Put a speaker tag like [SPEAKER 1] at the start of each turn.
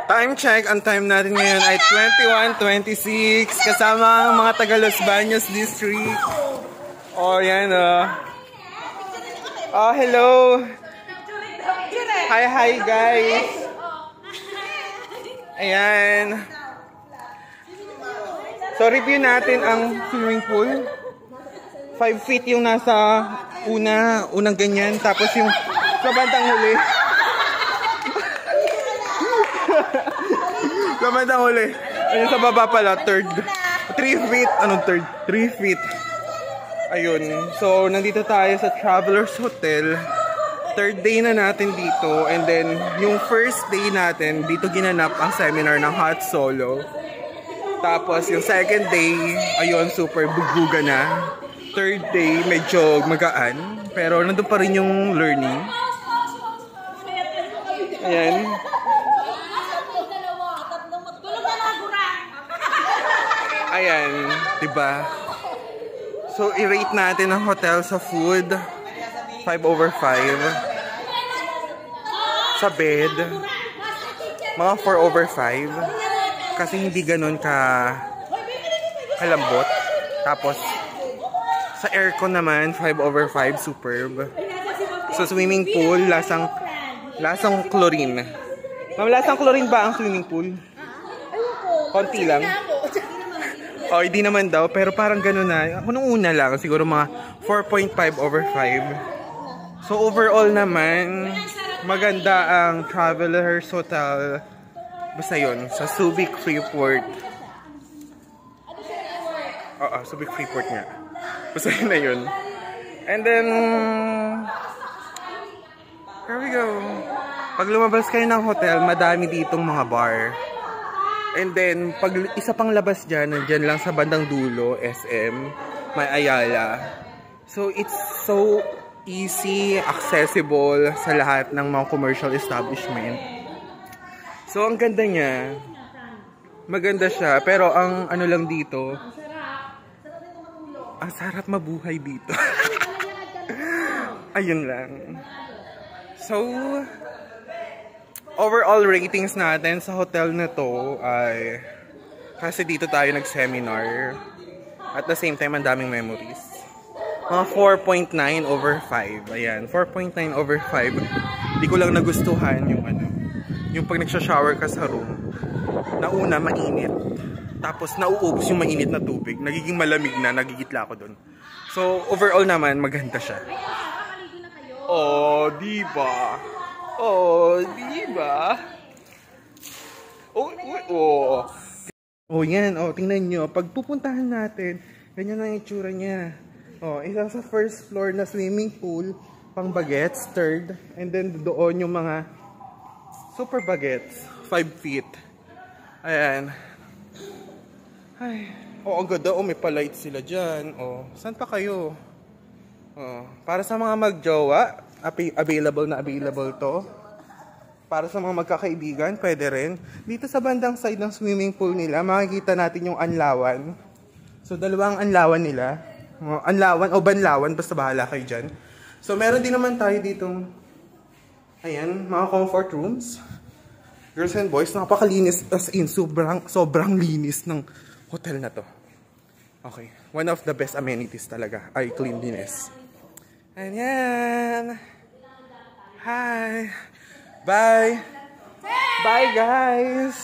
[SPEAKER 1] Time check. Ang time natin ngayon ay 21:26. Kasama ang mga taga Los Baños District. Oh, yan oh, hello. Hi guys. Ayan. So, review natin ang swimming pool. 5 feet yung nasa unang ganyan. Tapos yung sa bandang huli. Sa bandang huli. Ayun sa baba pala, 3 feet. Anong 3 feet. Ayun. So, nandito tayo sa Travelers Hotel. 3rd day na natin dito. And then, yung first day natin, dito ginanap ang seminar ng Hot Solo. Tapos, yung 2nd day, ayun, super buguga na. 3rd day, medyo magaan. Pero, nandun pa rin yung learning. Ayan. Ayan, diba? So, i-rate natin ang hotel sa food. 5/5. Sa bed, mga 4/5. Kasi hindi ganun kalambot. Tapos, sa aircon naman, 5/5, superb. So, swimming pool, lasang chlorine. Ma'am, lasang chlorine ba ang swimming pool? Konti lang. Oh, hindi naman daw, pero parang ganun na. Ako nung una lang, siguro mga 4.5/5. So, overall naman, maganda ang Travelers Hotel. Basta yun, sa Subic Freeport. Oo, Subic Freeport nga. Basta yun na yun. And then, here we go. Pag lumabas kayo ng hotel, madami ditong mga bar. And then, pag isa pang labas dyan, nandyan lang sa bandang dulo, SM, may Ayala. So, it's so easy, accessible sa lahat ng mga commercial establishment. So, ang ganda niya. Maganda siya. Pero, ang ano lang dito, ang sarap mabuhay dito. Ayun lang. So, overall ratings natin sa hotel na to ay, kasi dito tayo nag-seminar. At the same time, ang daming memories. Mga 4.9/5. Ayan, 4.9/5. Hindi ko lang nagustuhan yung pag nagsha-shower ka sa room. Nauna, mainit. Tapos, nauubos yung mainit na tubig. Nagiging malamig na, nagigitla ako dun. So, overall naman, maganda siya. Oh, diba? Oh, diba? Oh, yan. Oh, tingnan nyo. Pag pupuntahan natin, ganyan ang itsura niya. Oh, isa sa first floor na swimming pool, pang bagets, 3rd. And then doon yung mga super bagets, 5 feet. Ayan. Ay. Oh, ang ganda. Oh, may pa-light sila dyan. Oh, saan pa kayo? Oh, para sa mga magjowa, available to. Para sa mga magkakaibigan, pwede rin. Dito sa bandang side ng swimming pool nila, makikita natin yung anlawan. So, dalawang anlawan nila. Anlawan o banlawan, basta bahala kayo dyan. So, meron din naman tayo ditong, ayan, mga comfort rooms. Girls and boys, napakalinis, as in, sobrang linis ng hotel na to. Okay, one of the best amenities talaga ay cleanliness. Ayan. Hi. Bye. Bye, guys.